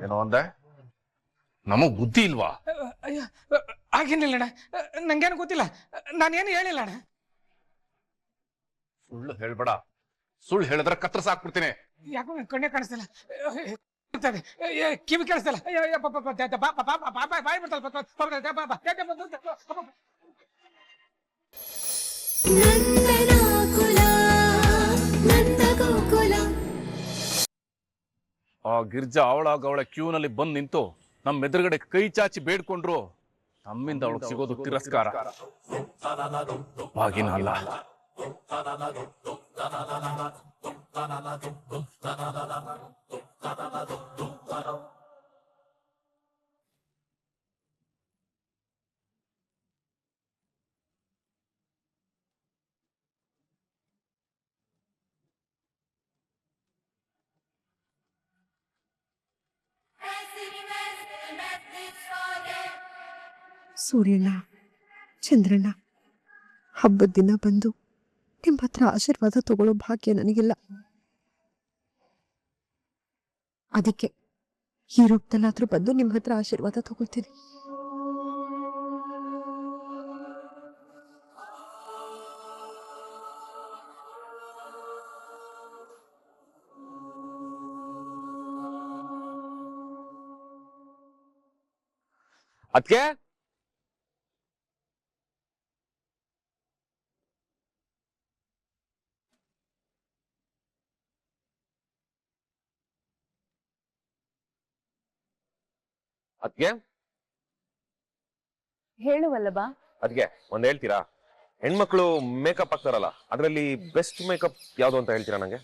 ಏನೋ ಅಂದೆ? ನಮಗ್ ಬುದ್ಧಿ ಇಲ್ವಾ? ಅಯ್ಯೋ ಹಾಗೇನಿಲ್ಲ ಅಣ್ಣ, ನಂಗೇನು ಗೊತ್ತಿಲ್ಲ, ನಾನೇನು ಹೇಳಿಲ್ಲ ಅಣ್ಣ. ಸುಳ್ಳು ಹೇಳ್ಬೇಡ, ಸುಳ್ಳು ಹೇಳಿದ್ರೆ ಕತ್ರ ಸಾಕ್ಬಿಡ್ತೀನಿ. ಯಾಕೋ ಕಣ್ಣೆ ಕಾಣಿಸ್ತಿಲ್ಲ, ಕಿವಿ ಕೇಳಿಸ್ತಿಲ್ಲ, ಬಾಯ್ ಆ ಗಿರ್ಜಾ ಅವಳ ಕ್ಯೂನಲ್ಲಿ ಬಂದು ನಿಂತು ನಮ್ಮ ಎದುರುಗಡೆ ಕೈ ಚಾಚಿ ಬೇಡ್ಕೊಂಡ್ರು ನಮ್ಮಿಂದ ಅವಳಿಗೆ ಸಿಗೋದು ತಿರಸ್ಕಾರ. ಹಾಗೇನಲ್ಲ. ಸೂರ್ಯಣ್ಣ, ಚಂದ್ರಣ್ಣ, ಹಬ್ಬದ ದಿನ ಬಂದು ನಿಮ್ಮ ಹತ್ರ ಆಶೀರ್ವಾದ ತಗೊಳ್ಳೋ ಭಾಗ್ಯ ನನಗಿಲ್ಲ. ಅದಕ್ಕೆ ಈ ರೂಪದಲ್ಲಾದ್ರೂ ಬಂದು ನಿಮ್ಮ ಹತ್ರ ಆಶೀರ್ವಾದ ತಗೊಳ್ತೀನಿ. ಅದ್ಕೆ ಅದ್ಕೆ ಹೇಳುವಲ್ಲಬಾ. ಅದ್ಕೆ ಒಂದ್ ಹೇಳ್ತೀರಾ? ಹೆಣ್ಮಕ್ಳು ಮೇಕಪ್ ಹಾಕ್ತಾರಲ್ಲ, ಅದ್ರಲ್ಲಿ ಬೆಸ್ಟ್ ಮೇಕಪ್ ಯಾವ್ದು ಅಂತ ಹೇಳ್ತೀರಾ ನಂಗೆ?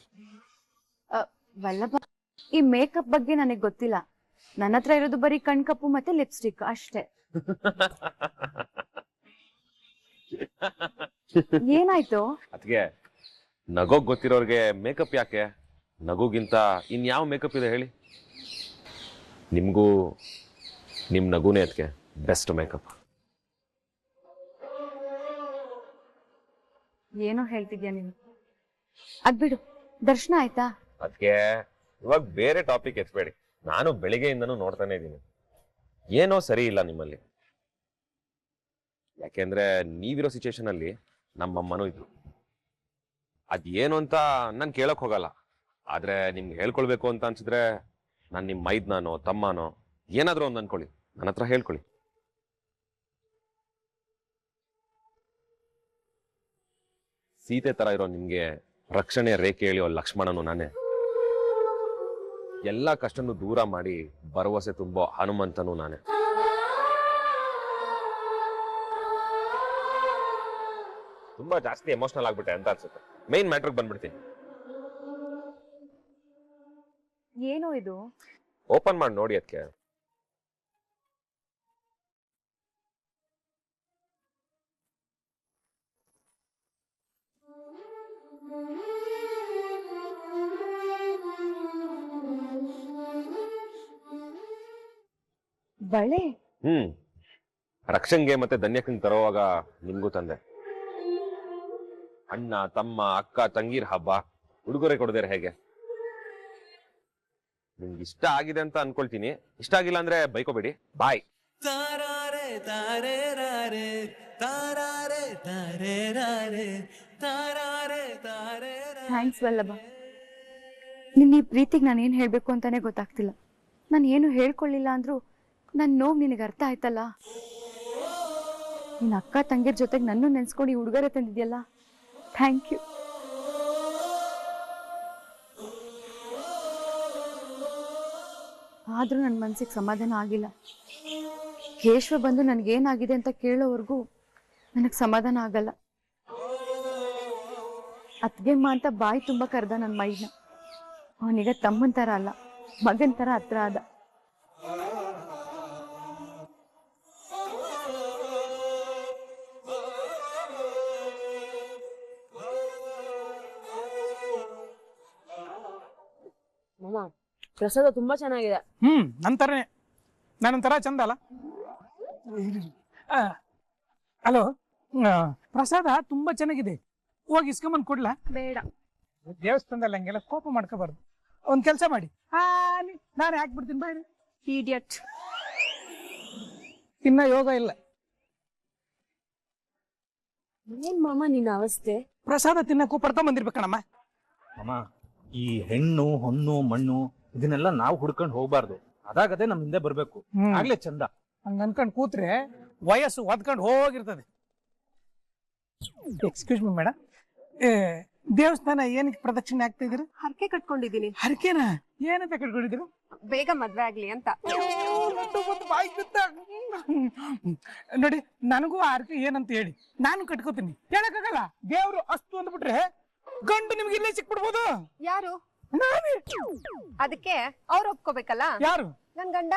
ವಲ್ಲಭ, ಈ ಮೇಕಪ್ ಬಗ್ಗೆ ನನಗೆ ಗೊತ್ತಿಲ್ಲ. ನನ್ನ ಹತ್ರ ಇರೋದು ಬರೀ ಕಣ್ಕಪ್ಪು ಮತ್ತೆ ಲಿಪ್ಸ್ಟಿಕ್ ಅಷ್ಟೇ. ಏನಾಯ್ತು? ಅದ್ಕೆ ನಗೋಗ್ ಗೊತ್ತಿರೋರ್ಗೆ ಮೇಕಪ್ ಯಾಕೆ? ನಗುಗಿಂತ ಇನ್ಯಾವ ಮೇಕಪ್ ಇದೆ ಹೇಳಿ? ನಿಮ್ಗೂ ನಿಮ್ ನಗುನೇ ಅದಕ್ಕೆ ಬೆಸ್ಟ್ ಮೇಕಪ್. ಏನೋ ಹೇಳ್ತಿದ್ಯಾ ನೀನು? ಅದ್ಬಿಡು, ದರ್ಶನ ಆಯ್ತಾ? ಅದಕ್ಕೆ ಇವಾಗ ಬೇರೆ ಟಾಪಿಕ್ ಎತ್ಬೇಡಿ. ನಾನು ಬೆಳಿಗ್ಗೆಯಿಂದನೂ ನೋಡ್ತಾನೆ ಇದ್ದೀನಿ, ಏನೋ ಸರಿ ಇಲ್ಲ ನಿಮ್ಮಲ್ಲಿ. ಯಾಕೆಂದ್ರೆ ನೀವಿರೋ ಸಿಚುವೇಶನ್ ಅಲ್ಲಿ ನಮ್ಮಮ್ಮನೂ ಇದ್ರು. ಅದೇನು ಅಂತ ನಾನು ಕೇಳಕ್ ಹೋಗಲ್ಲ, ಆದ್ರೆ ನಿಮ್ಗೆ ಹೇಳ್ಕೊಳ್ಬೇಕು ಅಂತ ಅನ್ಸಿದ್ರೆ ನಾನು ನಿಮ್ಮ ಮೈದ್ನಾನೋ ತಮ್ಮನೋ ಏನಾದ್ರೂ ಒಂದು ಅನ್ಕೊಳ್ಳಿ, ನನ್ನ ಹತ್ರ ಹೇಳ್ಕೊಳ್ಳಿ. ಸೀತೆ ತರ ಇರೋ ನಿಮ್ಗೆ ರಕ್ಷಣೆ ರೇಖೆ ಎಳೆಯೋ ಲಕ್ಷ್ಮಣನು ನಾನೇ. ಎಲ್ಲಾ ಕಷ್ಟನು ದೂರ ಮಾಡಿ ಭರವಸೆ ತುಂಬೋ ಹನುಮಂತನು ನಾನೇ. ತುಂಬಾ ಜಾಸ್ತಿ ಎಮೋಷನಲ್ ಆಗ್ಬಿಟ್ಟೆ ಅಂತ ಅನ್ಸುತ್ತೆ. ಮೈನ್ ಮ್ಯಾಟ್ರಿಗೆ ಬಂದ್ಬಿಡ್ತೀನಿ. ಏನೋ ಇದು? ಓಪನ್ ಮಾಡಿ ನೋಡಿ. ಅದಕ್ಕೆ ಬಳೆ? ರಕ್ಷನ್ಗೆ ಮತ್ತೆ ಧನ್ಯಕ್ಕಂಗೆ ತರೋವಾಗ ನಿಮ್ಗೂ ತಂದೆ. ಅಣ್ಣ ತಮ್ಮ ಅಕ್ಕ ತಂಗಿರ್ ಹಬ್ಬ, ಉಡುಗೊರೆ ಕೊಡದೇರೆ ಹೇಗೆ? ನಿಮ್ಗೆ ಇಷ್ಟ ಆಗಿದೆ ಅಂತ ಅನ್ಕೊಳ್ತೀನಿ. ಇಷ್ಟ ಆಗಿಲ್ಲ ಅಂದ್ರೆ ಬೈಕೋಬೇಡಿ. ಬಾಯ್. ಥ್ಯಾಂಕ್ಸ್ ವಲ್ಲಭ. ನಿನ್ನ ಈ ಪ್ರೀತಿಗೆ ನಾನು ಏನು ಹೇಳ್ಬೇಕು ಅಂತಾನೆ ಗೊತ್ತಾಗ್ತಿಲ್ಲ. ನಾನು ಏನು ಹೇಳ್ಕೊಳ್ಳಿಲ್ಲ ಅಂದ್ರೂ ನನ್ನ ನೋವು ನಿನಗೆ ಅರ್ಥ ಆಯ್ತಲ್ಲ. ನಿನ್ನ ಅಕ್ಕ ತಂಗಿರ ಜೊತೆಗೆ ನನ್ನೂ ನೆನ್ಸ್ಕೊಂಡು ಈ ಉಡುಗೊರೆ ತಂದಿದ್ಯಲ್ಲ, ಥ್ಯಾಂಕ್ ಯು. ಆದ್ರೂ ನನ್ನ ಮನ್ಸಿಗೆ ಸಮಾಧಾನ ಆಗಿಲ್ಲ. ಕೇಶವ ಬಂದು ನನಗೇನಾಗಿದೆ ಅಂತ ಕೇಳೋವರೆಗೂ ನನಗೆ ಸಮಾಧಾನ ಆಗಲ್ಲ. ಅತ್ಗೆಮ್ಮ ಅಂತ ಬಾಯಿ ತುಂಬ ಕರೆದ ನನ್ನ ಮೈನ. ಅವನೀಗ ತಮ್ಮನ ಥರ ಅಲ್ಲ, ಮಗನ ಥರ ಹತ್ರ ಆದ. ಪ್ರಸಾದ ತುಂಬಾ ಚೆನ್ನಾಗಿದೆ. ನಂತರನೇ ನಾನೊಂಥರ ಚಂದ ಅಲ್ಲ. ಹಲೋ, ಪ್ರಸಾದ ತುಂಬಾ ಚೆನ್ನಾಗಿದೆ, ಹೋಗಿ ಇಸ್ಕೊಂಬಂದು ಕೊಡ್ಲಾ? ಬೇಡ. ದೇವಸ್ಥಾನದಲ್ಲಿ ಹಂಗೆಲ್ಲ ಕೋಪ ಮಾಡ್ಕೋಬಾರ್ದು. ಒಂದ್ ಕೆಲಸ ಮಾಡಿ ನಾನು ಹಾಕ್ಬಿಡ್ತೀನಿ ಬಾಯ್ರಿ. ಇಡಿಯಟ್. ಇನ್ನ ಯೋಗ ಇಲ್ಲ. ಏನ್ ಮಾಮ ನಿನ್ನ ಅವಸ್ಥೆ? ಪ್ರಸಾದ ತಿನ್ನಕ್ಕೂ ಪಡ್ಕೊಂಡ್ ಬಂದಿರ್ಬೇಕಣಮ್ಮ. ಅಮ್ಮ, ಈ ಹೆಣ್ಣು ಹೊನ್ನು ಮಣ್ಣು ಇದನ್ನೆಲ್ಲ ನಾವು ಹುಡ್ಕೊಂಡು ಹೋಗ್ಬಾರ್ದು. ಅದಾಗದೆ ನಮ್ ಹಿಂದೆ ಬರ್ಬೇಕು, ಆಗ್ಲೇ ಚಂದ. ಹಂಗ ಅನ್ಕೊಂಡ್ ಕೂತ್ರೆ ವಯಸ್ಸು ಒದ್ಕೊಂಡು ಹೋಗಿರ್ತದೆ. ಎಕ್ಸ್ಕ್ಯೂಸ್ ಮಿ ಮೇಡಮ್, ದೇವಸ್ಥಾನ ಏನಕ್ಕೆ ಪ್ರದಕ್ಷಿಣೆ ಆಗ್ತಾ ಇದೀರಿ? ಹರಕೆ ಕಟ್ಕೊಂಡಿದೀನಿ. ಹರಕೆನ ಏನಂತ ಕಟ್ಕೊಂಡಿದ್ದೀರಿ? ಬೇಗ ಮದ್ವೆ ಆಗ್ಲಿ ಅಂತ. ನೋಡಿ, ನನಗೂ ಆ ಹರಕೆ ಏನಂತ ಹೇಳಿ ನಾನು ಕಟ್ಕೋತೀನಿ. ಹೇಳಕ್ಕಾಗಲ್ಲ. ದೇವ್ರು ಅಷ್ಟು ಅಂದ್ಬಿಟ್ರೆ ಗಂಡು ನಿಮ್ಗೆ ಇಲ್ಲೇ ಸಿಕ್ಬಿಡ್ಬೋದು. ಯಾರು? ನಾನೇ. ಅದಕ್ಕೆ ಅವ್ರು ಒಪ್ಕೋಬೇಕಲ್ಲ. ಯಾರು? ನನ್ ಗಂಡ.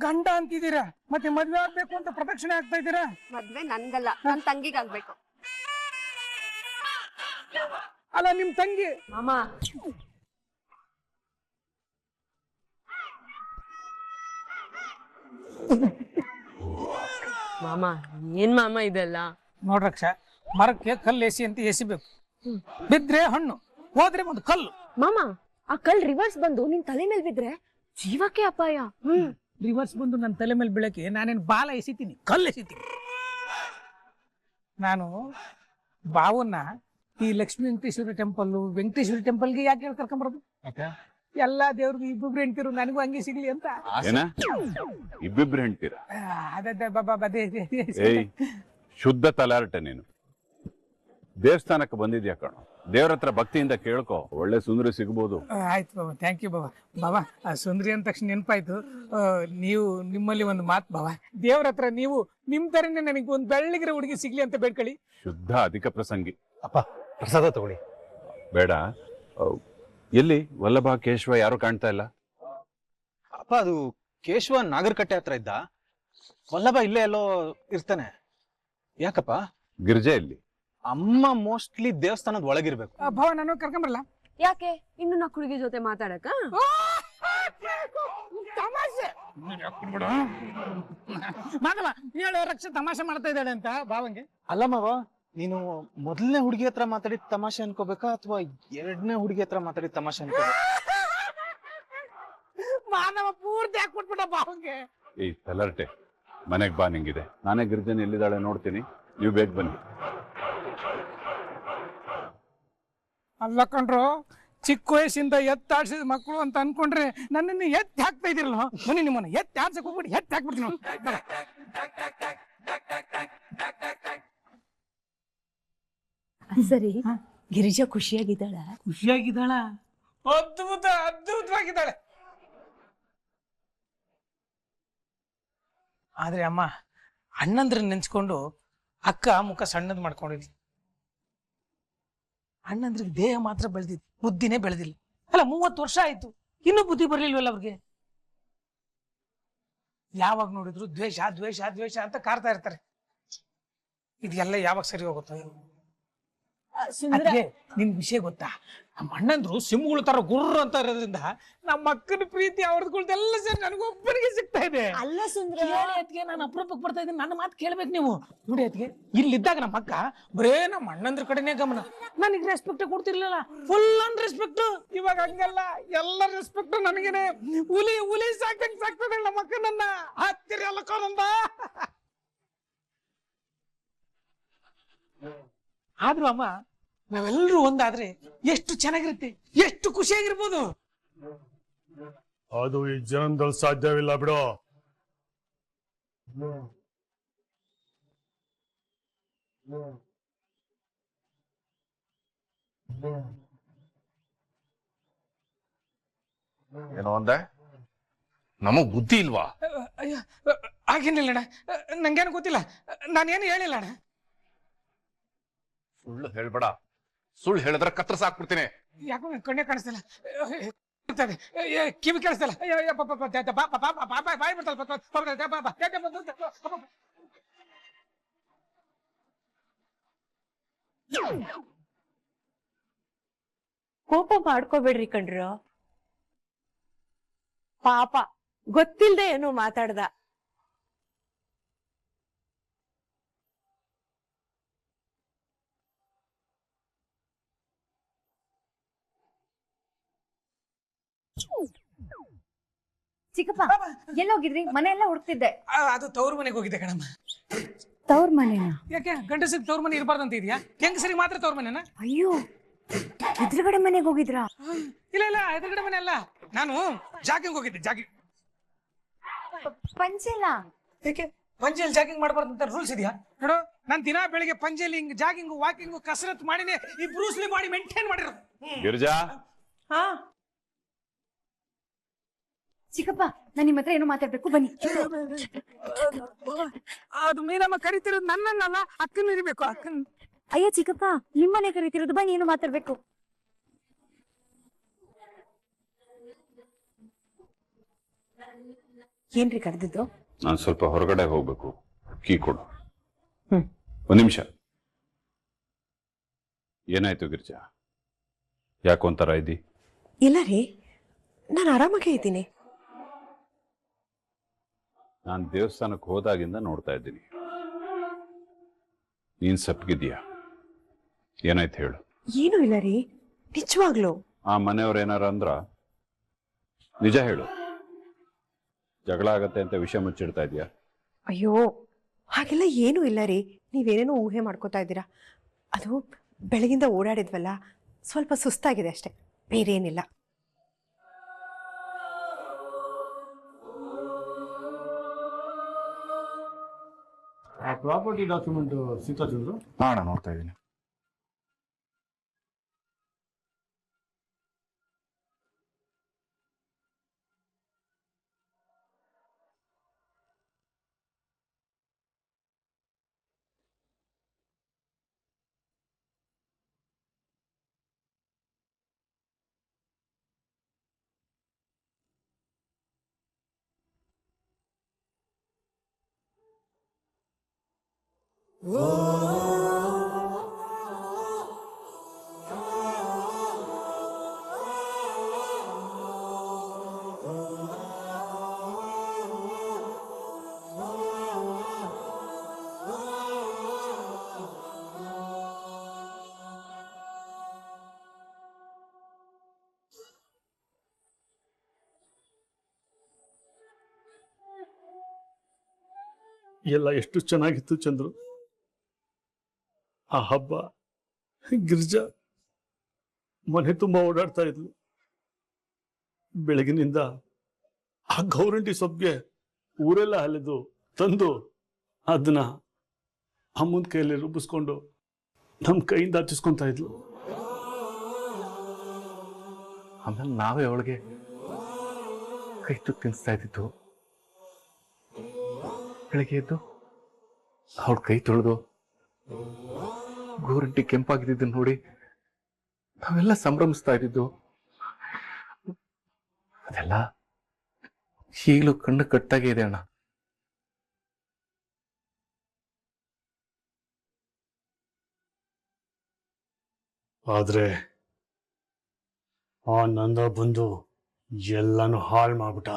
ಗಂಡ ಅಂತಿದ್ದೀರಾ, ಮತ್ತೆ ಮದ್ವೆ ಆಗ್ಬೇಕು ಅಂತ ಪ್ರದಕ್ಷಿಣೆ ಆಗ್ತಾ ಇದ್ದೀರಾ? ಮದ್ವೆ ನನ್ಗಲ್ಲ, ನನ್ ತಂಗಿಗಾಗ್ಬೇಕು. ಅಲ್ಲ, ನಿಮ್ ತಂಗಿ. ಮಾಮ, ಮಾಮ ಏನ್ ಮಾಮ ಇದೆಲ್ಲ? ನೋಡ್ರಕ್ಷ, ಮರಕ್ಕೆ ಕಲ್ಲು ಎಸಿ ಅಂತ ಎಸಿಬೇಕು. ಬಿದ್ರೆ ಹಣ್ಣು, ಹೋದ್ರೆ ಒಂದು ಕಲ್ಲು. ಮಾಮ, ಆ ಕಲ್ ರಿವರ್ಸ್ ಬಂದು ನಿನ್ ತಲೆ ಮೇಲೆ ಬಿದ್ರೆ ಜೀವಕ್ಕೆ ಅಪಾಯ. ರಿವರ್ಸ್ ಬಂದು ನನ್ನ ತಲೆ ಮೇಲೆ ಬೀಳಕ್ಕೆ ನಾನೇನು ಬಾಲ ಎಸಿತೀನಿ, ಕಲ್ಲು ಎಸಿತೀನಿ. ನಾನು ಬಾವನ್ನ ಈ ಲಕ್ಷ್ಮೀ ವೆಂಕಟೇಶ್ವರ ವೆಂಕಟೇಶ್ವರ ಟೆಂಪಲ್ಗೆ ಯಾಕೆ ಹೇಳಿ ಕರ್ಕೊಂಬರೋದು? ಎಲ್ಲಾ ದೇವ್ರಿಗೂ ಇಬ್ಬಿಬ್ರು ಹೆಂಡ್ತಿರು, ನನಗೂ ಹಂಗೆ ಸಿಗ್ಲಿ ಅಂತ. ಇಬ್ಬಿಬ್ರು ಹೆಂಡ್ತೀರ? ಅದೇ ಏಯ್, ಶುದ್ಧ ತಲಾರಟೆ ನೀನು. ದೇವಸ್ಥಾನಕ್ಕೆ ಬಂದಿದ್ಯಾ ಕಣೋ, ದೇವ್ರ ಹತ್ರ ಭಕ್ತಿಯಿಂದ ಕೇಳ್ಕೊ, ಒಳ್ಳೆ ಸುಂದರಿ ಸಿಗ್ಬೋದು. ಆಯ್ತು ಬಾಬಾ, ಥ್ಯಾಂಕ್ ಯು ಬಾಬಾ. ಬಾಬಾ, ಆ ಸುಂದರಿ ಅಂದ ತಕ್ಷಣ ನೆನಪಾಯ್ತು, ನೀವು ನಿಮ್ಮಲ್ಲಿ ಒಂದು ಮಾತು ಬಾಬಾ, ದೇವ್ರ ಹತ್ರ ನೀವು ನಿಮ್ ತರನೇ ನನಗೆ ಒಂದು ಬೆಳ್ಳಿಗಿರ ಹುಡುಗಿ ಸಿಗ್ಲಿ ಅಂತ ಬೇಡ್ಕೊಳ್ಳಿ. ಶುದ್ಧ ಅಧಿಕ ಪ್ರಸಂಗಿ. ಅಪ್ಪ, ಪ್ರಸಾದ ತಗೊಳ್ಳಿ. ಬೇಡ. ಎಲ್ಲಿ ವಲ್ಲಭ ಕೇಶವ ಯಾರು ಕಾಣ್ತಾ ಇಲ್ಲ? ಅಪ್ಪ, ಅದು ಕೇಶವ ನಾಗರಕಟ್ಟೆ ಹತ್ರ ಇದ್ದ, ವಲ್ಲಭ ಇಲ್ಲೇ ಎಲ್ಲೋ ಇರ್ತಾನೆ. ಯಾಕಪ್ಪ? ಗಿರ್ಜೆ ಎಲ್ಲಿ? ಅಮ್ಮ ಮೋಸ್ಟ್ಲಿ ದೇವಸ್ಥಾನದ ಒಳಗಿರ್ಬೇಕು. ಭಾವ, ನಾನು ಕರ್ಕೊಂಬರಲ್ಲ? ಯಾಕೆ? ಇನ್ನು ನಾ ಹುಡುಗಿ ಜೊತೆ ಮಾತಾಡಕ? ತಮಾಷೆ ಮಾಧವ, ಹೇಳು ರಕ್ಷ ತಮಾಷೆ ಮಾಡ್ತಾ ಇದ್ದಾಳೆ ಅಂತ ಭಾವಂಗೆ. ಅಲ್ಲ ಮಾವ, ನೀನು ಮೊದಲನೇ ಹುಡುಗಿ ಹತ್ರ ಮಾತಾಡಿದ ತಮಾಷೆ ಅನ್ಕೋಬೇಕಾ ಅಥವಾ ಎರಡನೇ ಹುಡುಗಿ ಹತ್ರ ಮಾತಾಡಿದ ತಮಾಷೆ ಅನ್ಕೋಬೇಕಾ? ಮಾನವ ಪೂರ್ತಿ ಹಾಕ್ಬಿಟ್ಬಿಟ್ಟ ಭಾವಂಗೆ. ಈ ತಲಾರಟೆ, ಮನೆಗ್ ಬಾ, ನಿಂಗಿದೆ. ನಾನೇ ಗಿರ್ಜನ್ ಎಲ್ಲಿದ್ದಾಳೆ ನೋಡ್ತೀನಿ, ನೀವು ಬೇಗ ಬನ್ನಿ. ಅಲ್ಲ ಕಣ್ರು, ಚಿಕ್ಕ ವಯಸ್ಸಿಂದ ಎತ್ತಾಡ್ಸಿದ ಮಕ್ಕಳು ಅಂತ ಅನ್ಕೊಂಡ್ರೆ ನನ್ನನ್ನು ಎತ್ತಿ ಹಾಕ್ತಾ ಇದಿರಲ್ಲ. ಬನ್ನಿ, ನಿಮ್ಮನ್ನ ಎತ್ತಿ ಆಡ್ಸಕ್ ಹೋಗ್ಬಿಟ್ಟು ಎತ್ತಿ ಹಾಕ್ಬಿಡ್ತೀನಿ. ಸರಿ, ಗಿರಿಜಾ ಖುಷಿಯಾಗಿದ್ದಾಳ? ಖುಷಿಯಾಗಿದ್ದಾಳ? ಅದ್ಭುತವಾಗಿದ್ದಾಳೆ. ಆದ್ರೆ ಅಮ್ಮ, ಅಣ್ಣಂದ್ರ ನೆನ್ಸ್ಕೊಂಡು ಅಕ್ಕ ಮುಖ ಸಣ್ಣದ್ ಮಾಡ್ಕೊಂಡಿದ್ಲಿ. ಅಣ್ಣಂದ್ರಿಗೆ ದೇಹ ಮಾತ್ರ ಬೆಳೆದಿತ್ತು, ಬುದ್ಧಿನೇ ಬೆಳೆದಿಲ್ಲ. ಅಲ್ಲ, 30 ವರ್ಷ ಆಯ್ತು, ಇನ್ನೂ ಬುದ್ಧಿ ಬರ್ಲಿಲ್ವಲ್ಲ ಅವ್ರಿಗೆ. ಯಾವಾಗ ನೋಡಿದ್ರು ದ್ವೇಷ ದ್ವೇಷ ದ್ವೇಷ ಅಂತ ಕಾರ್ತಾ ಇರ್ತಾರೆ. ಇದೆಲ್ಲ ಯಾವಾಗ ಸರಿ ಹೋಗುತ್ತೋ? ಅದ್ಕೆ ನಿನ್ ವಿಷಯ ಗೊತ್ತಾ? ನಮ್ಮ ಅಣ್ಣಂದ್ರು ಸಿಂಹಗಳು ತರ ಗುರ್ರ ಅಂತ ಇರೋದ್ರಿಂದ ನಮ್ಮ ಅಕ್ಕನ ಪ್ರೀತಿ ಅವ್ರದ್ಗಳ್ದೆಲ್ಲ ಸೇರಿ ನನಗೊಬ್ಬರಿಗೆ ಸಿಗ್ತಾ ಇದೆ. ಅಲ್ಲ ಸುಂದ್ರ, ಅದಕ್ಕೆ ನಾನು ಅಪರೂಪಕ್ಕೆ ಬರ್ತಾ ಇದ್ದೀನಿ, ನನ್ನ ಮಾತು ಕೇಳ್ಬೇಕು ನೀವು. ನೋಡಿ, ಅದಕ್ಕೆ ಇಲ್ಲಿದ್ದಾಗ ನಮ್ಮ ಅಕ್ಕ ಬರೇ ನಮ್ಮ ಅಣ್ಣಂದ್ರ ಕಡೆನೇ ಗಮನ, ನನಗೆ ರೆಸ್ಪೆಕ್ಟ್ ಕೊಡ್ತಿರ್ಲಿಲ್ಲ. Full on respect. ಇವಾಗ ಹಂಗಲ್ಲ, ಎಲ್ಲ ರೆಸ್ಪೆಕ್ಟ್ ನನಗೇನೆ. ಹುಲಿ ಸಾಕ್ತಂಗ್ ಸಾಕ್ತದೆ ನಮ್ಮ ಅಕ್ಕನನ್ನ. ಹತ್ತಿರ ಅಲ್ಲಕೋನಂದ. ಆದ್ರೂ ಅಮ್ಮ, ನಾವೆಲ್ಲರೂ ಒಂದಾದ್ರೆ ಎಷ್ಟು ಚೆನ್ನಾಗಿರುತ್ತೆ, ಎಷ್ಟು ಖುಷಿಯಾಗಿರ್ಬೋದು. ಅದು ಈ ಜನ್ಮದಲ್ಲಿ ಸಾಧ್ಯವಿಲ್ಲ ಬಿಡು. ಏನೋ ಅಂದೆ? ನಮಗ್ ಬುದ್ಧಿ ಇಲ್ವಾ? ಅಯ್ಯೋ, ಹಾಗೇನಿಲ್ಲ ಅಣ್ಣ, ನಂಗೇನು ಗೊತ್ತಿಲ್ಲ, ನಾನೇನು ಹೇಳಿಲ್ಲ ಅಣ್ಣ. ಸುಳ್ಳು ಹೇಳ್ಬೇಡ, ಸುಳ್ಳು ಹೇಳಿದ್ರೆ ಕತ್ತರಿಸಾಕ್ಬಿಡ್ತೀನಿ. ಯಾಕೋ ಕಣ್ಣೇ ಕಾಣಿಸ್ತಿಲ್ಲ, ಕಿವಿ ಕೇಳಿಸ್ತಿಲ್ಲ. ಬಾಯ್ ಕೋಪ ಮಾಡ್ಕೋಬೇಡ್ರಿ ಕಣ್ರು. ಪಾಪ ಗೊತ್ತಿಲ್ದೆ ಏನೋ ಮಾತಾಡ್ದ. ಚಿಕ್ಕಪ್ಪ ಎಲ್ಲೋಗಿದ್ರಿ? ಮನೆ ಎಲ್ಲ ಹುಡುಕ್ತಿದ್ದೆ. ಅದು ತವ್ರ ಮನೆಗೆ ಹೋಗಿದ್ದೆ ಕಣಮ್ಮ. ತವ್ರ ಮನೆನಾ? ಯಾಕೆ ಗಂಡಸಿಗೆ ತವ್ರ ಮನೆ ಇರಬಾರ್ದಂತ ಇದೆಯಾ? ಹೆಂಗಸರಿಗೆ ಮಾತ್ರ ತವ್ರ ಮನೆನಾ? ಅಯ್ಯೋ, ಎದುರುಗಡೆ ಮನೆಗೆ ಹೋಗಿದ್ರಾ? ಇಲ್ಲ ಇಲ್ಲ, ಎದುರುಗಡೆ ಮನೆ ಅಲ್ಲ, ನಾನು ಜಾಗಿಂಗ್ ಹೋಗಿದ್ದೆ. ಜಾಗಿಂಗ್ ಪಂಚೆಲ್ಲ ಯಾಕೆ ಪಂಚೆಯಲ್ಲಿ ಜಾಗಿಂಗ್ ಮಾಡಬಾರ್ದು ಅಂತ ರೂಲ್ಸ್ ಇದೆಯಾ? ನೋಡು, ನಾನು ದಿನ ಬೆಳಿಗ್ಗೆ ಪಂಚೆಯಲ್ಲಿ ಹಿಂಗ್ ಜಾಗಿಂಗು ವಾಕಿಂಗು ಕಸರತ್ತು ಮಾಡಿನೇ ಈ ಬ್ರೂಸ್ಲಿ ಬಾಡಿ ಮೇಂಟೈನ್ ಮಾಡಿರೋದು. ಗಿರಿಜಾ, ಚಿಕ್ಕಪ್ಪ, ನಾನು ನಿಮ್ಮ ಹತ್ರ ಏನೋ ಮಾತಾಡ್ಬೇಕು, ಬನ್ನಿ. ಅದು ಮೀನಮ್ಮ ಕರಿತಿರೋದು ನನ್ನನ್ನಲ್ಲ, ಅಕ್ಕನ ಇರಬೇಕು. ಅಕ್ಕನ್. ಅಯ್ಯೋ ಚಿಕ್ಕಪ್ಪ, ನಿಮ್ಮನೆ ಕರಿತಿರೋದು, ಬನ್ನಿ, ಏನೋ ಮಾತಾಡ್ಬೇಕು. ಏನ್ರಿ ಕರೆದಿದ್ದು? ನಾನು ಸ್ವಲ್ಪ ಹೊರಗಡೆ ಹೋಗ್ಬೇಕು, ಕೀ ಕೊಡು. ಒಂದ್ ನಿಮಿಷ. ಏನಾಯ್ತು ಗಿರಿಜಾ? ಯಾಕೊಂಥರ ಇದ್ದಿ? ಇಲ್ಲ ರೀ, ನಾನು ಆರಾಮಾಗೇ ಇದ್ದೀನಿ. ನಾನು ದೇವಸ್ಥಾನಕ್ಕೆ ಹೋದಾಗಿಂದ ನೋಡ್ತಾ ಇದ್ದೀನಿ. ನೀನ್ ಸಪ್ಪಗಿದೀಯಾ? ಏನಾಯ್ತು ಹೇಳು. ಏನೂ ಇಲ್ಲ ರೀ, ನಿಜವಾಗ್ಲು. ಆ ಮನೆಯವ್ರು ಏನಾರ ಅಂದ್ರ ನಿಜ ಹೇಳು. ಜಗಳ ಆಗತ್ತೆ ಅಂತ ವಿಷಯ ಮುಚ್ಚಿಡ್ತಾ ಇದೀಯಾ? ಅಯ್ಯೋ, ಹಾಗೆಲ್ಲ ಏನೂ ಇಲ್ಲ ರೀ, ನೀವೇನೇನೋ ಊಹೆ ಮಾಡ್ಕೋತಾ ಇದ್ದೀರಾ. ಅದು ಬೆಳಗಿಂದ ಓಡಾಡಿದ್ವಲ್ಲ, ಸ್ವಲ್ಪ ಸುಸ್ತಾಗಿದೆ ಅಷ್ಟೆ, ಬೇರೆ ಏನಿಲ್ಲ. ಪ್ರಾಪರ್ಟಿ ಡಾಕ್ಯುಮೆಂಟ್ ಸಿಗ್ತಾ ಚಂದ್ರು? ಅಣ್ಣ ನೋಡ್ತಾ ಇದ್ದೀನಿ. ಎಲ್ಲ ಎಷ್ಟು ಚೆನ್ನಾಗಿತ್ತು ಚಂದ್ರು. ಆ ಹಬ್ಬ, ಗಿರಿಜಾ ಮನೆ ತುಂಬಾ ಓಡಾಡ್ತಾ ಇದ್ಲು. ಬೆಳಗಿನಿಂದ ಆ ಗೌರಂಟಿ ಸೊಪ್ಪಿಗೆ ಊರೆಲ್ಲ ಅಲೆದು ತಂದು ಅದನ್ನ ಅಮ್ಮನ ಕೈಯಲ್ಲಿ ರುಬ್ಬಿಸ್ಕೊಂಡು ನಮ್ಮ ಕೈಯಿಂದ ಹಚ್ಚಿಸ್ಕೊಂತ ಇದ್ಲು. ಆಮೇಲೆ ನಾವೇ ಅವಳಿಗೆ ಕೈ ತುತ್ತು ತಿನ್ನಿಸ್ತಾ ಇದ್ದಿತ್ತು. ಬೆಳಗ್ಗೆ ಎದ್ದು ಅವಳ ಕೈ ತೊಳೆದು ಗೋರಂಟಿ ಕೆಂಪಾಗಿದ್ದು ನೋಡಿ ನಾವೆಲ್ಲ ಸಂಭ್ರಮಿಸ್ತಾ ಇದ್ದಿದ್ದು. ಅದೆಲ್ಲ ಈಗಲೂ ಕಣ್ಣು ಕಟ್ಟಾಗೆ ಇದೆ ಅಣ್ಣ. ಆದ್ರೆ ಆ ನಂದ ಬಂದು ಎಲ್ಲಾನು ಹಾಳು ಮಾಡ್ಬಿಟ್ಟ.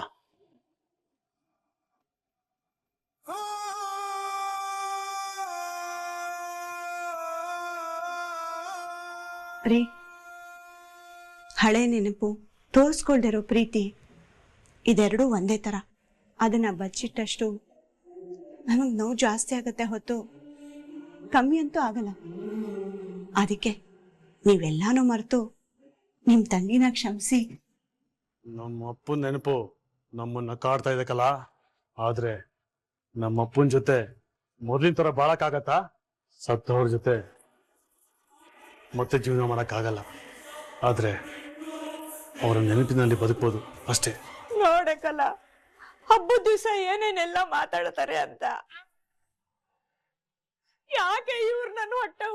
ರೀ, ಹಳೆ ನೆನಪು, ತೋರಿಸ್ಕೊಳ್ದಿರೋ ಪ್ರೀತಿ, ಇದೆರಡೂ ಒಂದೇ ಥರ. ಅದನ್ನ ಬಚ್ಚಿಟ್ಟಷ್ಟು ನಮಗೆ ನೋವು ಜಾಸ್ತಿ ಆಗತ್ತೆ ಹೊತ್ತು ಕಮ್ಮಿ ಅಂತೂ ಆಗಲ್ಲ. ಅದಕ್ಕೆ ನೀವೆಲ್ಲಾನು ಮರೆತು ನಿಮ್ಮ ತಂಗಿನ ಕ್ಷಮಿಸಿ. ನಮ್ಮ ಅಪ್ಪನ ನೆನಪು ನಮ್ಮನ್ನ ಕಾಡ್ತಾ ಇದಕ್ಕಲ್ಲ, ಆದ್ರೆ ನಮ್ಮ ಅಪ್ಪನ ಜೊತೆ ಮೊದಲಿನ ಥರ ಬಾಳಕ್ಕಾಗತ್ತಾ? ಸತ್ತವ್ರ ಜೊತೆ ಮತ್ತೆ ಜೀವನ ಮಾಡೋಕ್ಕಾಗಲ್ಲ. ಆದ್ರೆ ಅವರ ನೆನಪಿನಲ್ಲಿ ಬದುಕ್ಬೋದು ಅಷ್ಟೇ. ನೋಡಕ್ಕಲ್ಲ, ಹಬ್ಬದ ದಿವಸ ಏನೇನೆಲ್ಲ ಮಾತಾಡ್ತಾರೆ ಅಂತ. ಯಾಕೆ ಇವ್ರು ನನ್ನ ಹೊಟ್ಟೆ